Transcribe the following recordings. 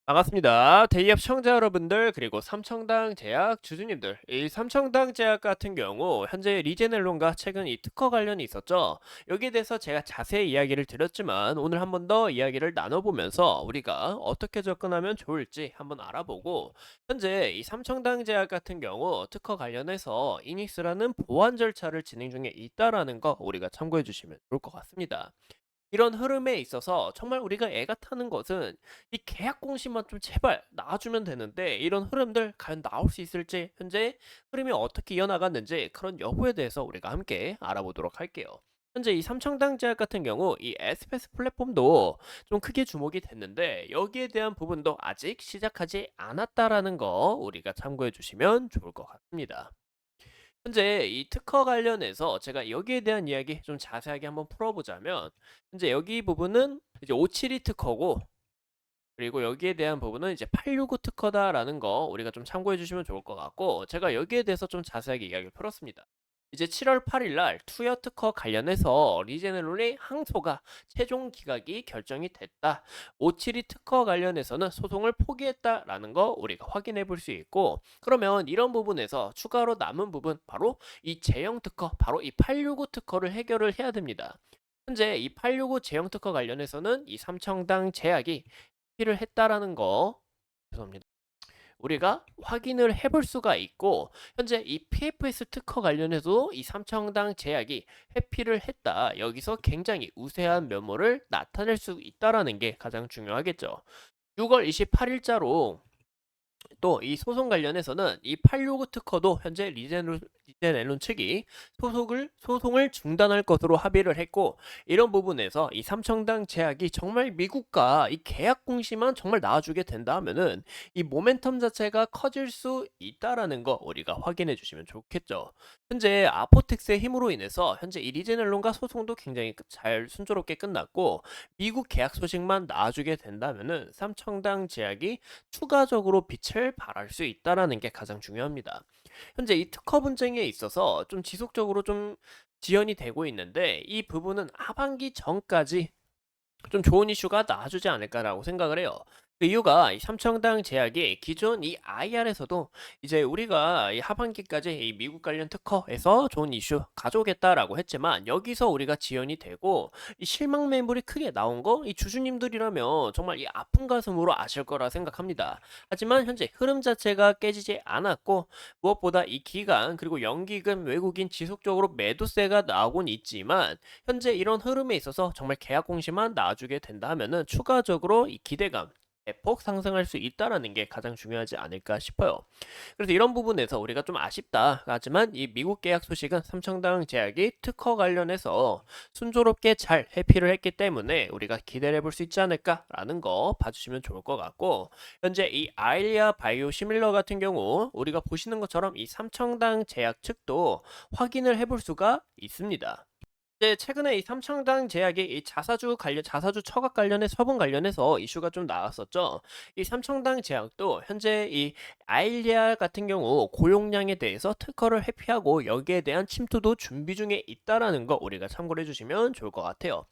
반갑습니다. 대기업 시청자 여러분들 그리고 삼청당 제약 주주님들 이 삼청당 제약 같은 경우 현재 리제넬론과 최근 이 특허 관련이 있었죠. 여기에 대해서 제가 자세히 이야기를 드렸지만 오늘 한번 더 이야기를 나눠보면서 우리가 어떻게 접근하면 좋을지 한번 알아보고 현재 이 삼청당 제약 같은 경우 특허 관련해서 이닉스라는 보완 절차를 진행 중에 있다라는 거 우리가 참고해 주시면 좋을 것 같습니다. 이런 흐름에 있어서 정말 우리가 애가 타는 것은 이 계약 공시만 좀 제발 나와주면 되는데 이런 흐름들 과연 나올 수 있을지 현재 흐름이 어떻게 이어나갔는지 그런 여부에 대해서 우리가 함께 알아보도록 할게요. 현재 이 삼청당 제약 같은 경우 이 에스페스 플랫폼도 좀 크게 주목이 됐는데 여기에 대한 부분도 아직 시작하지 않았다라는 거 우리가 참고해 주시면 좋을 것 같습니다. 현재 이 특허 관련해서 제가 여기에 대한 이야기 좀 자세하게 한번 풀어보자면 현재 여기 부분은 이제 572 특허고 그리고 여기에 대한 부분은 이제 865 특허다라는 거 우리가 좀 참고해 주시면 좋을 것 같고 제가 여기에 대해서 좀 자세하게 이야기를 풀었습니다. 이제 7월 8일 날 투여 특허 관련해서 리제네론의 항소가 최종 기각이 결정이 됐다. 572 특허 관련해서는 소송을 포기했다라는 거 우리가 확인해 볼 수 있고 그러면 이런 부분에서 추가로 남은 부분 바로 이 제형 특허 바로 이 865 특허를 해결을 해야 됩니다. 현재 이 865 제형 특허 관련해서는 이 삼청당 제약이 피를 했다라는 거 죄송합니다. 우리가 확인을 해볼 수가 있고 현재 이 PFS 특허 관련해서 이 삼청당 제약이 회피를 했다. 여기서 굉장히 우세한 면모를 나타낼 수 있다라는 게 가장 중요하겠죠. 6월 28일자로 또 이 소송 관련해서는 이 865 특허도 현재 리젠 앨런 측이 소송을 중단할 것으로 합의를 했고 이런 부분에서 이 삼청당 제약이 정말 미국과 이 계약 공시만 정말 나와주게 된다 하면은 이 모멘텀 자체가 커질 수 있다라는 거 우리가 확인해 주시면 좋겠죠. 현재 아포텍스의 힘으로 인해서 현재 이 리젠 앨런과 소송도 굉장히 잘 순조롭게 끝났고 미국 계약 소식만 나와주게 된다면은 삼청당 제약이 추가적으로 빛을 발할 수 있다라는 게 가장 중요합니다. 현재 이 특허 분쟁에 있어서 좀 지속적으로 좀 지연이 되고 있는데 이 부분은 하반기 전까지 좀 좋은 이슈가 나와주지 않을까라고 생각을 해요. 그 이유가 이 삼청당 제약이 기존 이 IR에서도 이제 우리가 이 하반기까지 이 미국 관련 특허에서 좋은 이슈 가져오겠다라고 했지만 여기서 우리가 지연이 되고 이 실망 매물이 크게 나온 거 이 주주님들이라면 정말 이 아픈 가슴으로 아실 거라 생각합니다. 하지만 현재 흐름 자체가 깨지지 않았고 무엇보다 이 기간 그리고 연기금 외국인 지속적으로 매도세가 나오곤 있지만 현재 이런 흐름에 있어서 정말 계약 공시만 나와주게 된다 하면은 추가적으로 이 기대감 대폭 상승할 수 있다라는 게 가장 중요하지 않을까 싶어요. 그래서 이런 부분에서 우리가 좀 아쉽다. 하지만 이 미국 계약 소식은 삼청당 제약이 특허 관련해서 순조롭게 잘 회피를 했기 때문에 우리가 기대를 해볼 수 있지 않을까라는 거 봐주시면 좋을 것 같고 현재 이 아일리아 바이오 시밀러 같은 경우 우리가 보시는 것처럼 이 삼청당 제약 측도 확인을 해볼 수가 있습니다. 네, 최근에 이 삼청당 제약이 이 자사주 처각 관련해 처분 관련해서 이슈가 좀 나왔었죠. 이 삼청당 제약도 현재 이 아일리아 같은 경우 고용량에 대해서 특허를 회피하고 여기에 대한 침투도 준비 중에 있다라는 거 우리가 참고를 해주시면 좋을 것 같아요.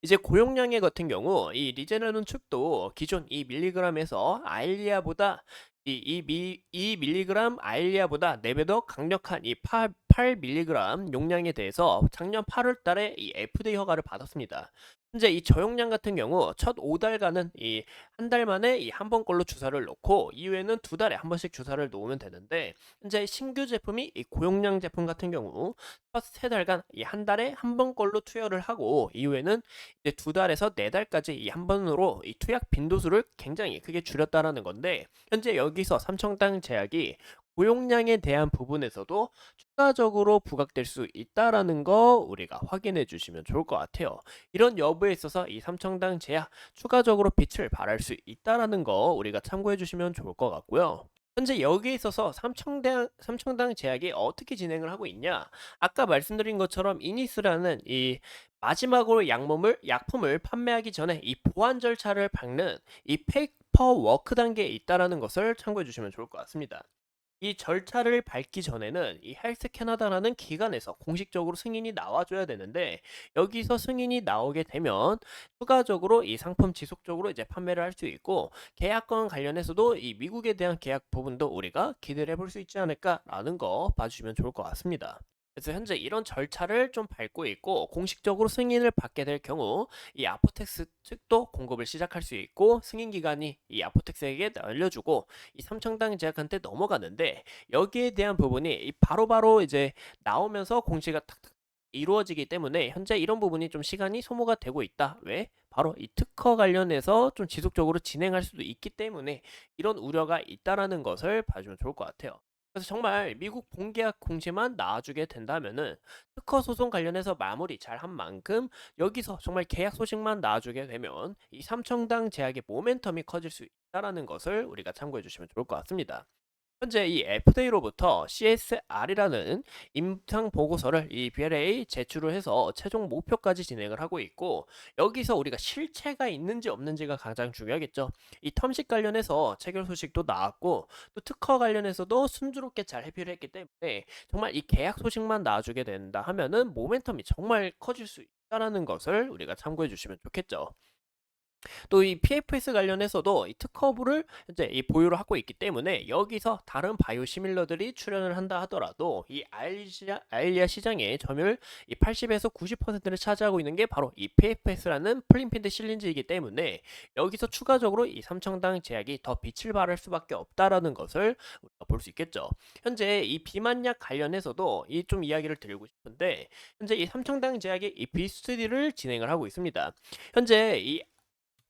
이제 고용량의 같은 경우 이 리제나론 측도 기존 이 밀리그램에서 아일리아보다 이 밀리그램 아일리아보다 4배 더 강력한 이 8밀리그램 용량에 대해서 작년 8월 달에 이 FDA 허가를 받았습니다. 현재 이 저용량 같은 경우 첫 5달간은 이 한 달 만에 이 한 번 걸로 주사를 놓고 이후에는 2달에 한 번씩 주사를 놓으면 되는데 현재 신규 제품이 이 고용량 제품 같은 경우 첫 3달간 이 한 달에 한 번 걸로 투여를 하고 이후에는 이제 2달에서 4달까지 이 한 번으로 이 투약 빈도수를 굉장히 크게 줄였다라는 건데 현재 여기서 삼청당 제약이 고용량에 대한 부분에서도 추가적으로 부각될 수 있다라는 거 우리가 확인해 주시면 좋을 것 같아요. 이런 여부에 있어서 이 삼청당 제약 추가적으로 빛을 발할 수 있다라는 거 우리가 참고해 주시면 좋을 것 같고요. 현재 여기에 있어서 삼청당 제약이 어떻게 진행을 하고 있냐? 아까 말씀드린 것처럼 이니스라는 이 마지막으로 약품을 판매하기 전에 이 보안 절차를 밟는 이 페이퍼 워크 단계에 있다라는 것을 참고해 주시면 좋을 것 같습니다. 이 절차를 밟기 전에는 이 헬스 캐나다라는 기관에서 공식적으로 승인이 나와줘야 되는데 여기서 승인이 나오게 되면 추가적으로 이 상품 지속적으로 이제 판매를 할 수 있고 계약권 관련해서도 이 미국에 대한 계약 부분도 우리가 기대를 해볼 수 있지 않을까라는 거 봐주시면 좋을 것 같습니다. 그래서 현재 이런 절차를 좀 밟고 있고 공식적으로 승인을 받게 될 경우 이 아포텍스 측도 공급을 시작할 수 있고 승인 기간이 이 아포텍스에게 알려주고 이 삼청당 제약한테 넘어가는데 여기에 대한 부분이 바로바로 이제 나오면서 공시가 탁탁 이루어지기 때문에 현재 이런 부분이 좀 시간이 소모가 되고 있다. 왜? 바로 이 특허 관련해서 좀 지속적으로 진행할 수도 있기 때문에 이런 우려가 있다라는 것을 봐주면 좋을 것 같아요. 그래서 정말 미국 본계약 공시만 나와주게 된다면은 특허 소송 관련해서 마무리 잘 한 만큼 여기서 정말 계약 소식만 나와주게 되면 이 삼청당 제약의 모멘텀이 커질 수 있다라는 것을 우리가 참고해 주시면 좋을 것 같습니다. 현재 이 FDA로부터 CSR이라는 임상 보고서를 이 BLA에 제출을 해서 최종 목표까지 진행을 하고 있고 여기서 우리가 실체가 있는지 없는지가 가장 중요하겠죠. 이 텀식 관련해서 체결 소식도 나왔고 또 특허 관련해서도 순조롭게 잘 회피를 했기 때문에 정말 이 계약 소식만 나와주게 된다 하면은 모멘텀이 정말 커질 수 있다라는 것을 우리가 참고해 주시면 좋겠죠. 또 이 PFS 관련해서도 이 특허부를 이제 이 보유를 하고 있기 때문에 여기서 다른 바이오 시밀러들이 출연을 한다 하더라도 이 아일리아 시장의 점유율 이 80에서 90%를 차지하고 있는 게 바로 이 PFS라는 플린피드 실린지이기 때문에 여기서 추가적으로 이 삼청당 제약이 더 빛을 발할 수밖에 없다라는 것을 우리가 볼 수 있겠죠. 현재 이 비만약 관련해서도 이 좀 이야기를 드리고 싶은데 현재 이 삼청당 제약이 이 비스터디를 진행을 하고 있습니다. 현재 이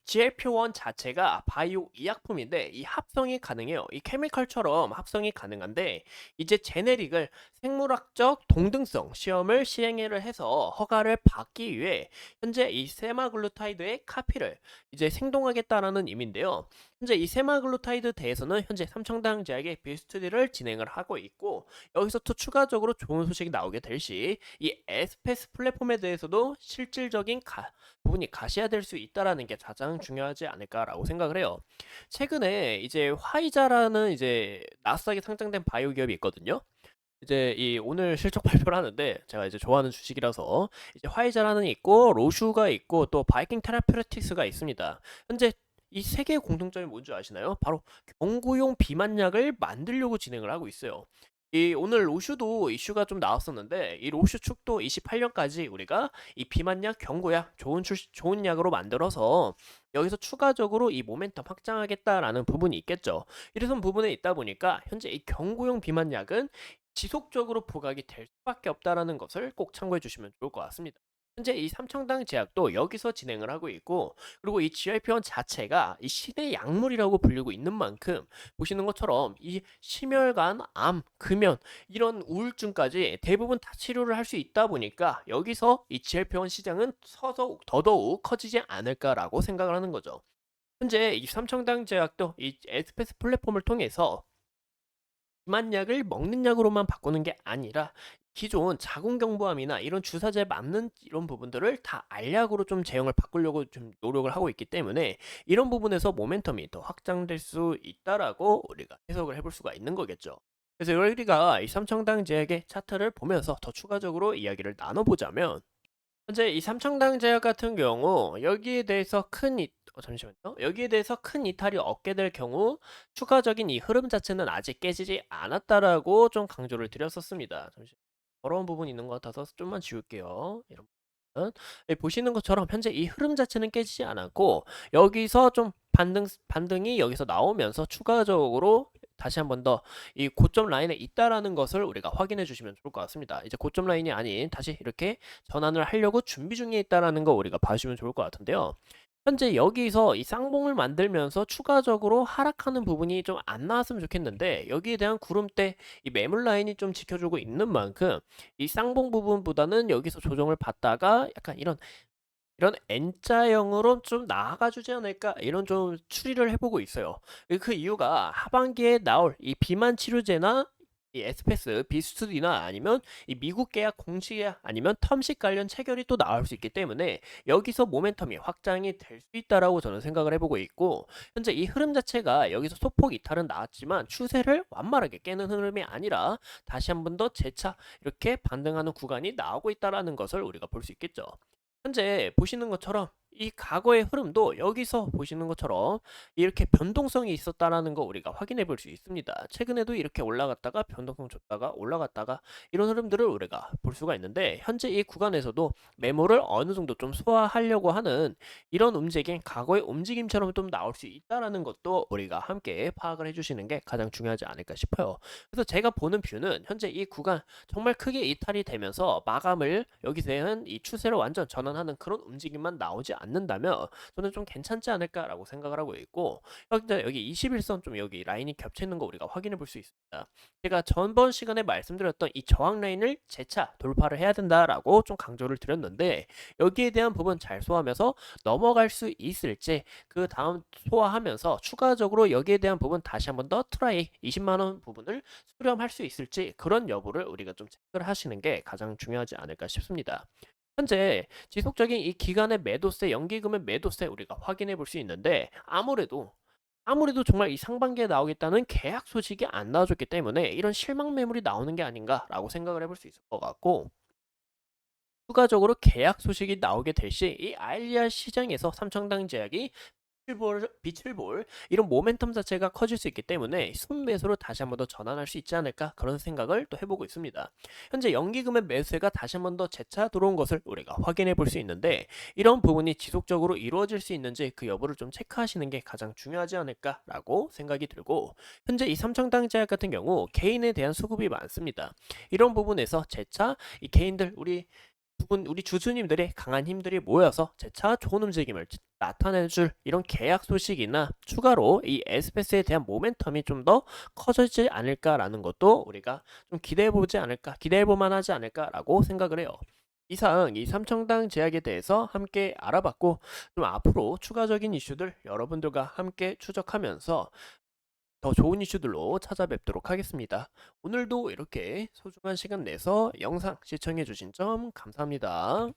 GLP-1 자체가 바이오 의약품인데 이 합성이 가능해요. 이 케미컬처럼 합성이 가능한데 이제 제네릭을 생물학적 동등성 시험을 시행을 해서 허가를 받기 위해 현재 이 세마글루타이드의 카피를 이제 생동하겠다라는 의미인데요. 현재 이 세마글루타이드 대해서는 현재 삼청당 제약의 비스터디를 진행을 하고 있고 여기서 또 추가적으로 좋은 소식이 나오게 될 시 이 에스페스 플랫폼에 대해서도 실질적인 부분이 가시화될 수 있다라는 게 가장 중요하지 않을까라고 생각을 해요. 최근에 이제 화이자라는 이제 나스닥에 상장된 바이오 기업이 있거든요. 이제 이 오늘 실적 발표를 하는데 제가 이제 좋아하는 주식이라서 이제 화이자라는 있고 로슈가 있고 또 바이킹 테라퓨레틱스가 있습니다. 현재 이 세 개의 공통점이 뭔지 아시나요? 바로 경구용 비만약을 만들려고 진행을 하고 있어요. 이 오늘 로슈도 이슈가 좀 나왔었는데 이 로슈 측도 28년까지 우리가 이 비만약 경구약 좋은 약으로 만들어서 여기서 추가적으로 이 모멘텀 확장하겠다라는 부분이 있겠죠. 이런 부분에 있다 보니까 현재 이 경구용 비만약은 지속적으로 부각이 될 수밖에 없다라는 것을 꼭 참고해 주시면 좋을 것 같습니다. 현재 이 삼청당 제약도 여기서 진행을 하고 있고 그리고 이 GLP-1 자체가 이 신의 약물이라고 불리고 있는 만큼 보시는 것처럼 이 심혈관, 암, 금연 이런 우울증까지 대부분 다 치료를 할 수 있다 보니까 여기서 이 GLP-1 시장은 더더욱 커지지 않을까라고 생각을 하는 거죠. 현재 이 삼청당 제약도 이 에스페스 플랫폼을 통해서 비만약을 먹는 약으로만 바꾸는 게 아니라 기존 자궁경부암이나 이런 주사제에 맞는 이런 부분들을 다 알약으로 좀 제형을 바꾸려고 좀 노력을 하고 있기 때문에 이런 부분에서 모멘텀이 더 확장될 수 있다라고 우리가 해석을 해볼 수가 있는 거겠죠. 그래서 우리가 이 삼청당 제약의 차트를 보면서 더 추가적으로 이야기를 나눠보자면 현재 이 삼청당 제약 같은 경우 여기에 대해서 잠시만요. 여기에 대해서 큰 이탈이 없게 될 경우 추가적인 이 흐름 자체는 아직 깨지지 않았다라고 좀 강조를 드렸었습니다. 잠시 더러운 부분이 있는 것 같아서 좀만 지울게요. 이런 부분은. 보시는 것처럼 현재 이 흐름 자체는 깨지지 않았고 여기서 좀 반등이 여기서 나오면서 추가적으로 다시 한번 더 이 고점 라인에 있다라는 것을 우리가 확인해 주시면 좋을 것 같습니다. 이제 고점 라인이 아닌 다시 이렇게 전환을 하려고 준비 중에 있다라는 거 우리가 봐주시면 좋을 것 같은데요. 현재 여기서 이 쌍봉을 만들면서 추가적으로 하락하는 부분이 좀 안 나왔으면 좋겠는데 여기에 대한 구름대 이 매물 라인이 좀 지켜주고 있는 만큼 이 쌍봉 부분보다는 여기서 조정을 받다가 약간 이런 N자형으로 좀 나아가 주지 않을까 이런 좀 추리를 해보고 있어요. 그 이유가 하반기에 나올 이 비만 치료제나 이 에스패스 비스투디나 아니면 이 미국 계약 공시 계약 아니면 텀식 관련 체결이 또 나올 수 있기 때문에 여기서 모멘텀이 확장이 될 수 있다라고 저는 생각을 해보고 있고, 현재 이 흐름 자체가 여기서 소폭 이탈은 나왔지만 추세를 완만하게 깨는 흐름이 아니라 다시 한 번 더 재차 이렇게 반등하는 구간이 나오고 있다라는 것을 우리가 볼 수 있겠죠. 현재 보시는 것처럼 이 과거의 흐름도 여기서 보시는 것처럼 이렇게 변동성이 있었다라는 거 우리가 확인해 볼 수 있습니다. 최근에도 이렇게 올라갔다가 변동성 줬다가 올라갔다가 이런 흐름들을 우리가 볼 수가 있는데, 현재 이 구간에서도 매물을 어느 정도 좀 소화하려고 하는 이런 움직임, 과거의 움직임처럼 좀 나올 수 있다라는 것도 우리가 함께 파악을 해주시는 게 가장 중요하지 않을까 싶어요. 그래서 제가 보는 뷰는 현재 이 구간 정말 크게 이탈이 되면서 마감을 여기서는 이 추세를 완전 전환하는 그런 움직임만 나오지 않는다면 저는 좀 괜찮지 않을까라고 생각을 하고 있고, 현재 여기 21선 좀 여기 라인이 겹쳐 있는 거 우리가 확인해 볼 수 있습니다. 제가 전번 시간에 말씀드렸던 이 저항 라인을 재차 돌파를 해야 된다라고 좀 강조를 드렸는데, 여기에 대한 부분 잘 소화하면서 넘어갈 수 있을지, 그 다음 소화하면서 추가적으로 여기에 대한 부분 다시 한번 더 트라이 20만 원 부분을 수렴할 수 있을지, 그런 여부를 우리가 좀 체크를 하시는 게 가장 중요하지 않을까 싶습니다. 현재 지속적인 이 기간의 매도세, 연기금의 매도세 우리가 확인해 볼 수 있는데, 아무래도 정말 이 상반기에 나오겠다는 계약 소식이 안 나와줬기 때문에 이런 실망 매물이 나오는 게 아닌가라고 생각을 해볼 수 있을 것 같고, 추가적으로 계약 소식이 나오게 될 시 이 IR 시장에서 삼청당 제약이 빛을 볼 이런 모멘텀 자체가 커질 수 있기 때문에 순매수로 다시 한번 더 전환할 수 있지 않을까, 그런 생각을 또 해보고 있습니다. 현재 연기금의 매수세가 다시 한번 더 재차 들어온 것을 우리가 확인해 볼 수 있는데, 이런 부분이 지속적으로 이루어질 수 있는지 그 여부를 좀 체크하시는 게 가장 중요하지 않을까라고 생각이 들고, 현재 이 삼청당 제약 같은 경우 개인에 대한 수급이 많습니다. 이런 부분에서 재차 이 개인들 우리 주주님들의 강한 힘들이 모여서 재차 좋은 움직임을 나타내줄 이런 계약 소식이나 추가로 이 에스페스에 대한 모멘텀이 좀 더 커지지 않을까라는 것도 우리가 좀 기대해보지 않을까, 기대해볼만 하지 않을까라고 생각을 해요. 이상 이 삼청당 제약에 대해서 함께 알아봤고, 좀 앞으로 추가적인 이슈들 여러분들과 함께 추적하면서 더 좋은 이슈들로 찾아뵙도록 하겠습니다. 오늘도 이렇게 소중한 시간 내서 영상 시청해주신 점 감사합니다.